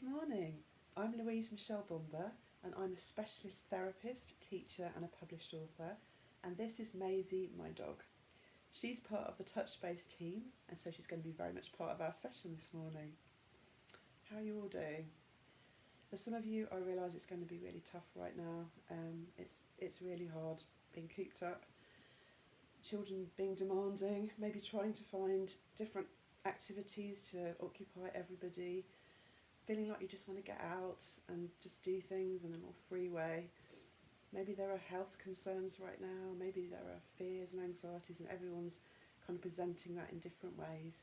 morning. I'm Louise Michelle Bomber, and I'm a specialist therapist, teacher, and a published author. And this is Maisie, my dog. She's part of the Touch Base team, and so she's going to be very much part of our session this morning. How are you all doing? For some of you, I realise it's going to be really tough right now. It's really hard being cooped up, children being demanding, maybe trying to find different activities to occupy everybody, feeling like you just want to get out and just do things in a more free way. Maybe there are health concerns right now, maybe there are fears and anxieties, and everyone's kind of presenting that in different ways.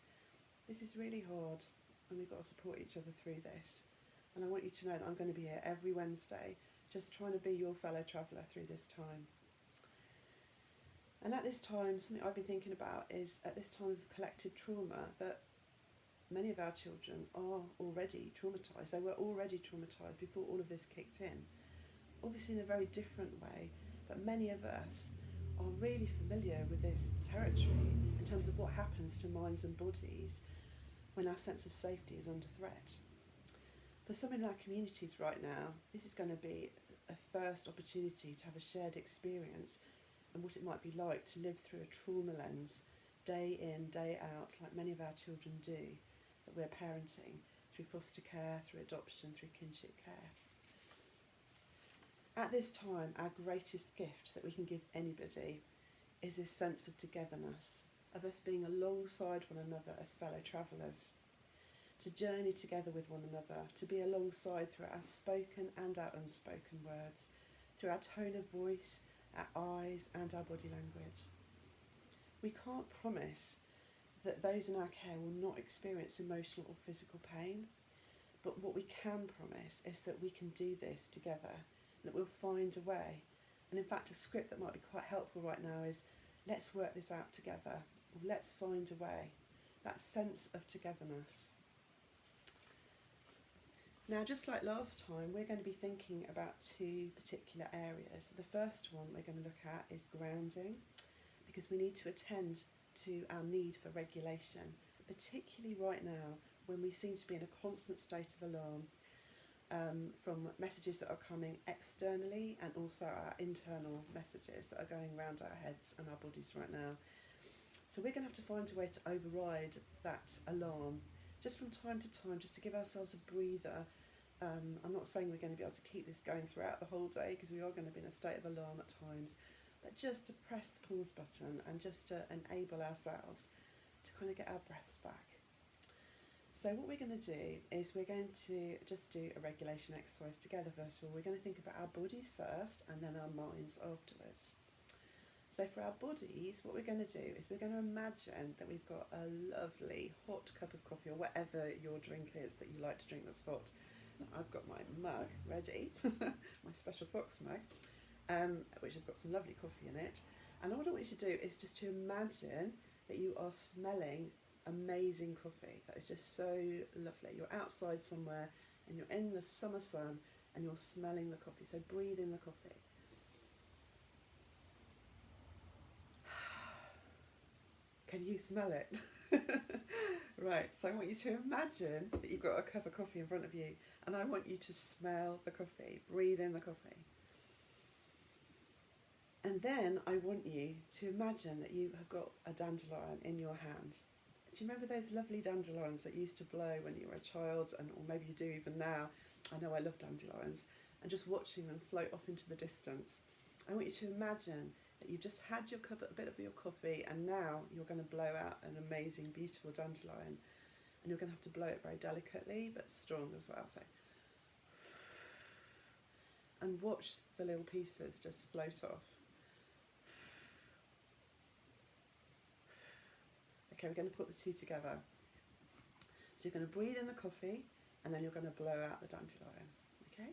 This is really hard, and we've got to support each other through this. And I want you to know that I'm going to be here every Wednesday, just trying to be your fellow traveller through this time. And at this time, something I've been thinking about is, at this time of collective trauma, that many of our children are already traumatised. They were already traumatised before all of this kicked in. Obviously in a very different way, but many of us are really familiar with this territory in terms of what happens to minds and bodies when our sense of safety is under threat. For some in our communities right now, this is going to be a first opportunity to have a shared experience and what it might be like to live through a trauma lens, day in, day out, like many of our children do, that we're parenting through foster care, through adoption, through kinship care. At this time, our greatest gift that we can give anybody is this sense of togetherness, of us being alongside one another as fellow travellers, to journey together with one another, to be alongside through our spoken and our unspoken words, through our tone of voice, our eyes and our body language. We can't promise that those in our care will not experience emotional or physical pain, but what we can promise is that we can do this together, that we'll find a way. And in fact, a script that might be quite helpful right now is, let's work this out together, or let's find a way, that sense of togetherness. Now, just like last time, we're going to be thinking about two particular areas. The first one we're going to look at is grounding, because we need to attend to our need for regulation, particularly right now when we seem to be in a constant state of alarm from messages that are coming externally and also our internal messages that are going around our heads and our bodies right now. So we're going to have to find a way to override that alarm just from time to time, just to give ourselves a breather. I'm not saying we're going to be able to keep this going throughout the whole day, because we are going to be in a state of alarm at times, but just to press the pause button and just to enable ourselves to kind of get our breaths back. So what we're going to do is we're going to just do a regulation exercise together. First of all, we're going to think about our bodies first and then our minds afterwards. So for our bodies, what we're going to do is we're going to imagine that we've got a lovely hot cup of coffee, or whatever your drink is that you like to drink that's hot. I've got my mug ready, my special fox mug, which has got some lovely coffee in it. And all I want you to do is just to imagine that you are smelling amazing coffee. That is just so lovely. You're outside somewhere and you're in the summer sun and you're smelling the coffee. So breathe in the coffee. Can you smell it? Right, so I want you to imagine that you've got a cup of coffee in front of you, and I want you to smell the coffee, breathe in the coffee. And then I want you to imagine that you have got a dandelion in your hand. Do you remember those lovely dandelions that used to blow when you were a child, or maybe you do even now? I know I love dandelions. And just watching them float off into the distance. I want you to imagine that you've just had your cup, a bit of your coffee, and now you're going to blow out an amazing, beautiful dandelion. And you're going to have to blow it very delicately, but strong as well. So, and watch the little pieces just float off. Okay, we're going to put the two together. So you're going to breathe in the coffee, and then you're going to blow out the dandelion. Okay?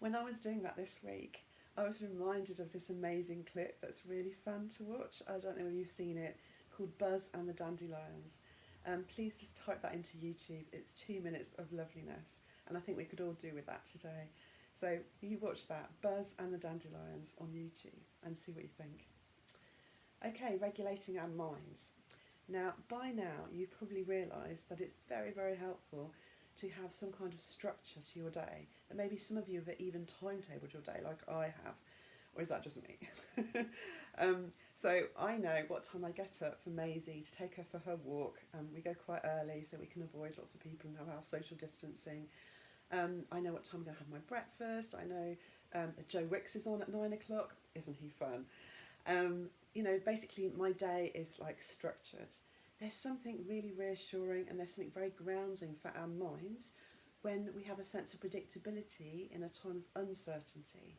When I was doing that this week, I was reminded of this amazing clip that's really fun to watch. I don't know whether you've seen it, called Buzz and the Dandelions. Please just type that into YouTube. It's 2 minutes of loveliness, and I think we could all do with that today. So you watch that, Buzz and the Dandelions, on YouTube, and see what you think. Okay, regulating our minds. Now, by now, you've probably realised that it's very, very helpful to have some kind of structure to your day. And maybe some of you have even timetabled your day like I have. Or is that just me? So I know what time I get up for Maisie to take her for her walk. We go quite early so we can avoid lots of people and have our social distancing. I know what time I'm going to have my breakfast. I know that Joe Wicks is on at 9 o'clock. Isn't he fun? Basically my day is like structured. There's something really reassuring and there's something very grounding for our minds when we have a sense of predictability in a time of uncertainty.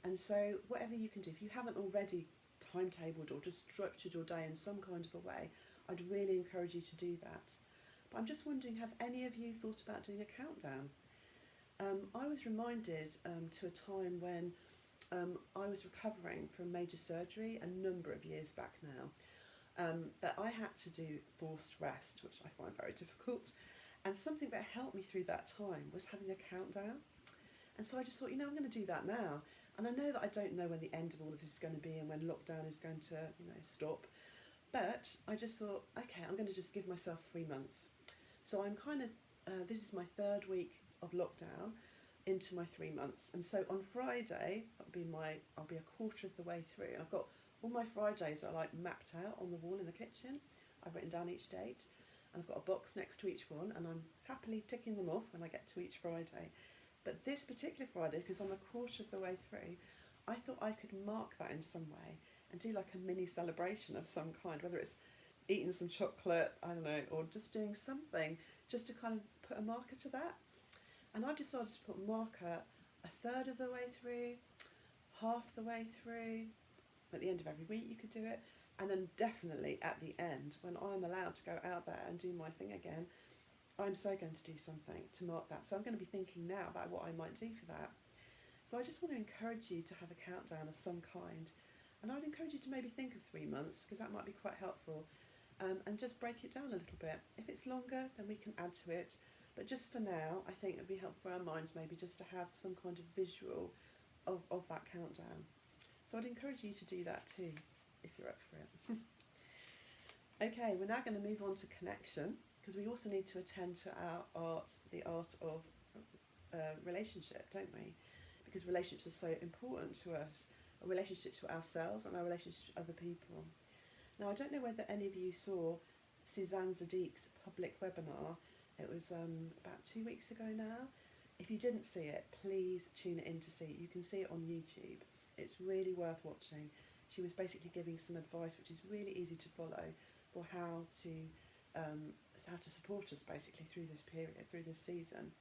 And so whatever you can do, if you haven't already timetabled or just structured your day in some kind of a way, I'd really encourage you to do that. But I'm just wondering, have any of you thought about doing a countdown? I was reminded to a time when I was recovering from major surgery a number of years back now. But I had to do forced rest, which I find very difficult. And something that helped me through that time was having a countdown. And so I just thought, I'm going to do that now. And I know that I don't know when the end of all of this is going to be and when lockdown is going to, stop. But I just thought, okay, I'm going to just give myself 3 months. So I'm kind of, this is my 3rd week of lockdown into my 3 months. And so on Friday, I'll be a quarter of the way through. And I've got all my Fridays are like mapped out on the wall in the kitchen. I've written down each date and I've got a box next to each one and I'm happily ticking them off when I get to each Friday. But this particular Friday, because I'm a quarter of the way through, I thought I could mark that in some way and do like a mini celebration of some kind, whether it's eating some chocolate, I don't know, or just doing something just to kind of put a marker to that. And I've decided to put a marker a third of the way through, half the way through, at the end of every week you could do it, and then definitely at the end, when I'm allowed to go out there and do my thing again, I'm so going to do something to mark that. So I'm going to be thinking now about what I might do for that. So I just want to encourage you to have a countdown of some kind. And I'd encourage you to maybe think of 3 months, because that might be quite helpful. And just break it down a little bit. If it's longer, then we can add to it. But just for now, I think it would be helpful for our minds maybe just to have some kind of visual of that countdown. So I'd encourage you to do that too, if you're up for it. Okay, we're now going to move on to connection, because we also need to attend to the art of relationship, don't we? Because relationships are so important to us, our relationship to ourselves and our relationship to other people. Now, I don't know whether any of you saw Suzanne Sadik's public webinar. It was about 2 weeks ago now. If you didn't see it, please tune it in to see it. You can see it on YouTube. It's really worth watching. She was basically giving some advice which is really easy to follow for how to support us basically through this period, through this season.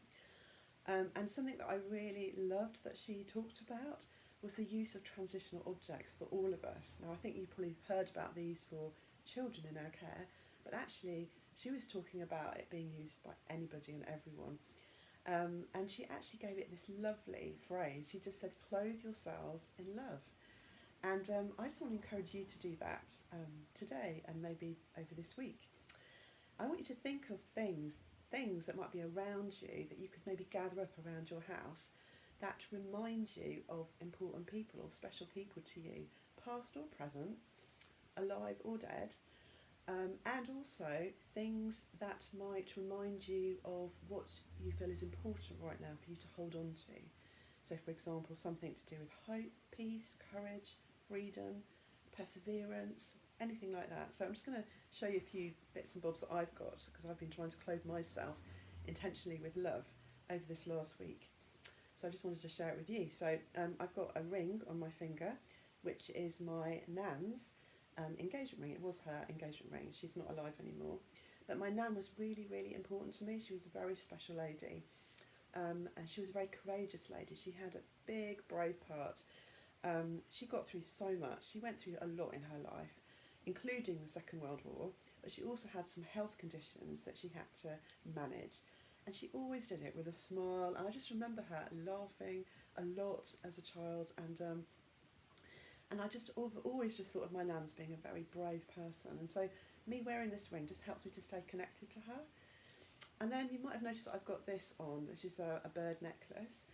And something that I really loved that she talked about was the use of transitional objects for all of us. Now, I think you've probably heard about these for children in our care, but actually she was talking about it being used by anybody and everyone. And she actually gave it this lovely phrase. She just said, clothe yourselves in love. And I just want to encourage you to do that today and maybe over this week. I want you to think of things that might be around you that you could maybe gather up around your house that remind you of important people or special people to you, past or present, alive or dead, and also things that might remind you of what you feel is important right now for you to hold on to. So, for example, something to do with hope, peace, courage, freedom, perseverance, anything like that. So I'm just going to show you a few bits and bobs that I've got, because I've been trying to clothe myself intentionally with love over this last week. So I just wanted to share it with you. So I've got a ring on my finger, which is my nan's engagement ring. It was her engagement ring. She's not alive anymore. But my nan was really, really important to me. She was a very special lady. And she was a very courageous lady. She had a big, brave part. She got through so much. She went through a lot in her life, including the Second World War. But she also had some health conditions that she had to manage. And she always did it with a smile. And I just remember her laughing a lot as a child. And I just always just thought of my nan as being a very brave person. And so me wearing this ring just helps me to stay connected to her. And then you might have noticed that I've got this on, which is a bird necklace.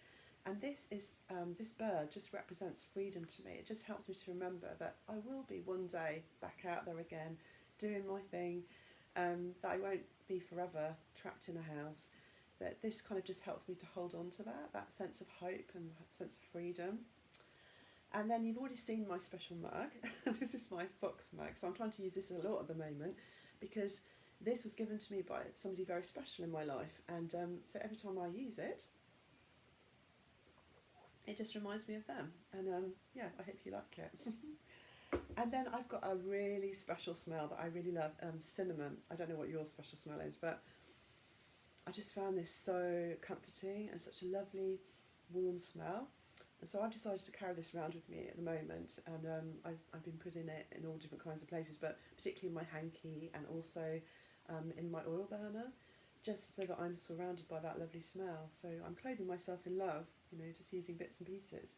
And this is this bird just represents freedom to me. It just helps me to remember that I will be one day back out there again, doing my thing, that I won't be forever trapped in a house. That this kind of just helps me to hold on to that sense of hope and that sense of freedom. And then you've already seen my special mug. This is my fox mug, so I'm trying to use this a lot at the moment because this was given to me by somebody very special in my life, and so every time I use it, it just reminds me of them. And yeah, I hope you like it. And then I've got a really special smell that I really love, cinnamon. I don't know what your special smell is, but I just found this so comforting and such a lovely warm smell. And so I've decided to carry this around with me at the moment, and I've been putting it in all different kinds of places, but particularly in my hanky and also in my oil burner, just so that I'm surrounded by that lovely smell. So I'm clothing myself in love, you know, just using bits and pieces.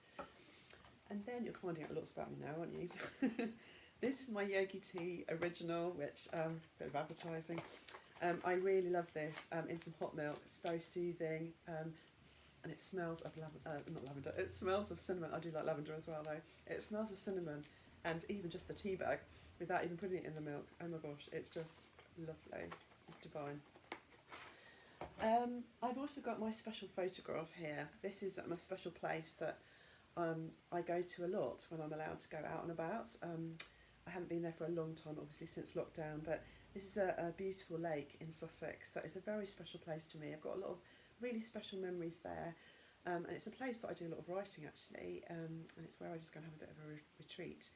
And then you're finding out lots about me now, aren't you? This is my Yogi Tea original, which, bit of advertising. I really love this in some hot milk. It's very soothing, and it smells of not lavender, it smells of cinnamon. I do like lavender as well though. It smells of cinnamon, and even just the tea bag, without even putting it in the milk. Oh my gosh, it's just lovely. It's divine. I've also got my special photograph here. This is at my special place that I go to a lot when I'm allowed to go out and about. I haven't been there for a long time, obviously, since lockdown, but this is a beautiful lake in Sussex that is a very special place to me. I've got a lot of really special memories there, and it's a place that I do a lot of writing actually, and it's where I just go and have a bit of a retreat.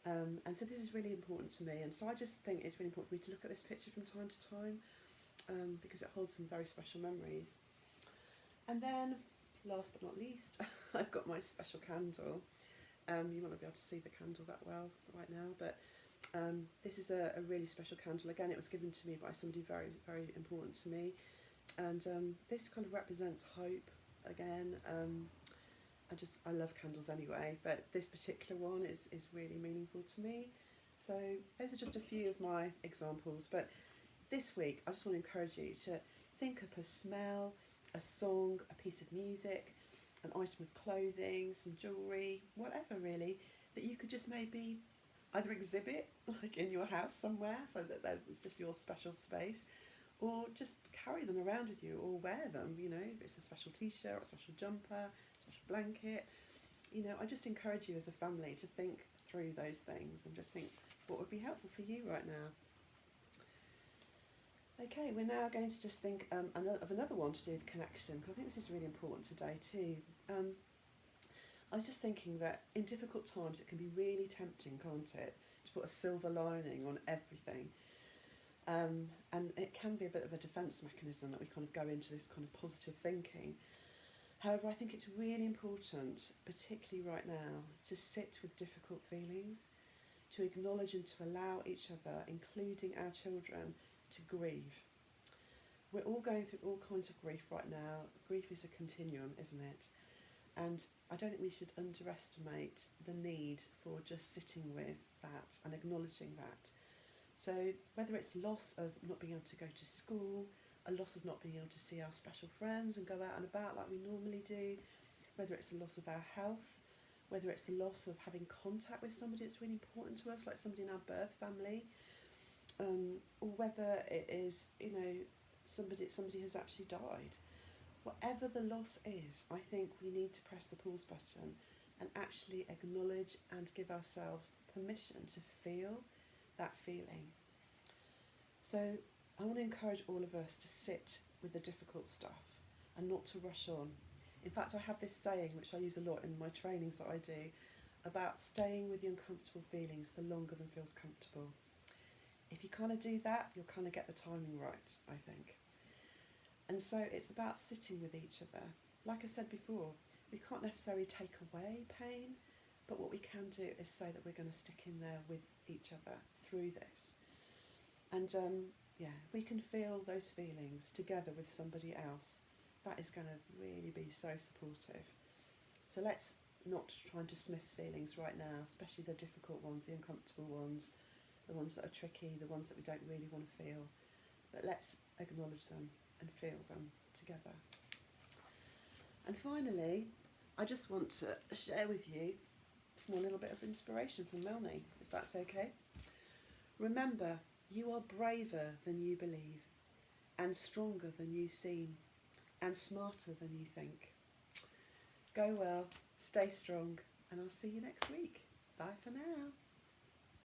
And so this is really important to me, and so I just think it's really important for me to look at this picture from time to time, because it holds some very special memories. And then, last but not least, I've got my special candle. You might not be able to see the candle that well right now, but this is a really special candle. Again, it was given to me by somebody very, very important to me, and this kind of represents hope again. I love candles anyway, but this particular one is really meaningful to me. So those are just a few of my examples, but this week I just want to encourage you to think up a smell, a song, a piece of music, an item of clothing, some jewellery, whatever really, that you could just maybe either exhibit like in your house somewhere so that it's just your special space, or just carry them around with you or wear them, you know, if it's a special t-shirt or a special jumper, a special blanket. You know, I just encourage you as a family to think through those things and just think what would be helpful for you right now. Okay, we're now going to just think of another one to do with connection, because I think this is really important today too. I was just thinking that in difficult times it can be really tempting, can't it, to put a silver lining on everything. And it can be a bit of a defence mechanism that we kind of go into this kind of positive thinking. However, I think it's really important, particularly right now, to sit with difficult feelings, to acknowledge and to allow each other, including our children, to grieve. We're all going through all kinds of grief right now. Grief is a continuum, isn't it? And I don't think we should underestimate the need for just sitting with that and acknowledging that. So whether it's loss of not being able to go to school, a loss of not being able to see our special friends and go out and about like we normally do, whether it's the loss of our health, whether it's the loss of having contact with somebody that's really important to us, like somebody in our birth family, or whether it is, you know, somebody has actually died. Whatever the loss is, I think we need to press the pause button and actually acknowledge and give ourselves permission to feel that feeling. So I want to encourage all of us to sit with the difficult stuff and not to rush on. In fact, I have this saying, which I use a lot in my trainings that I do, about staying with the uncomfortable feelings for longer than feels comfortable. If you kind of do that, you'll kind of get the timing right, I think. And so it's about sitting with each other. Like I said before, we can't necessarily take away pain, but what we can do is say that we're going to stick in there with each other through this. And Yeah, if we can feel those feelings together with somebody else, that is going to really be so supportive. So let's not try and dismiss feelings right now, especially the difficult ones, the uncomfortable ones, the ones that are tricky, the ones that we don't really want to feel. But let's acknowledge them and feel them together. And finally, I just want to share with you one little bit of inspiration from Melanie, if that's okay. Remember, you are braver than you believe, and stronger than you seem, and smarter than you think. Go well, stay strong, and I'll see you next week. Bye for now.